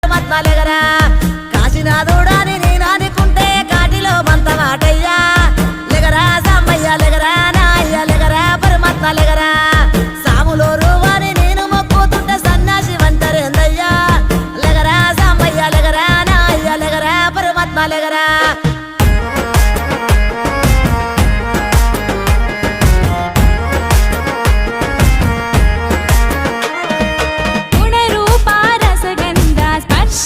పరమాత్మలెగరా కాశీనాథుడాని నేననుకుంటే కాటిలో మంత మాటయ్యా లెగరా సాంబయ్య లెగరా నా అయ్య లెగరా పరమాత్మలెగరా సాములో రూవాని నేను మొక్కుతుంటే సన్నాసి వంటరేందయ్యా లెగరా సాంబయ్య లెగరా నా అయ్య లెగరా పరమాత్మలెగరా గుణరూప రసగంధ స్పర్శ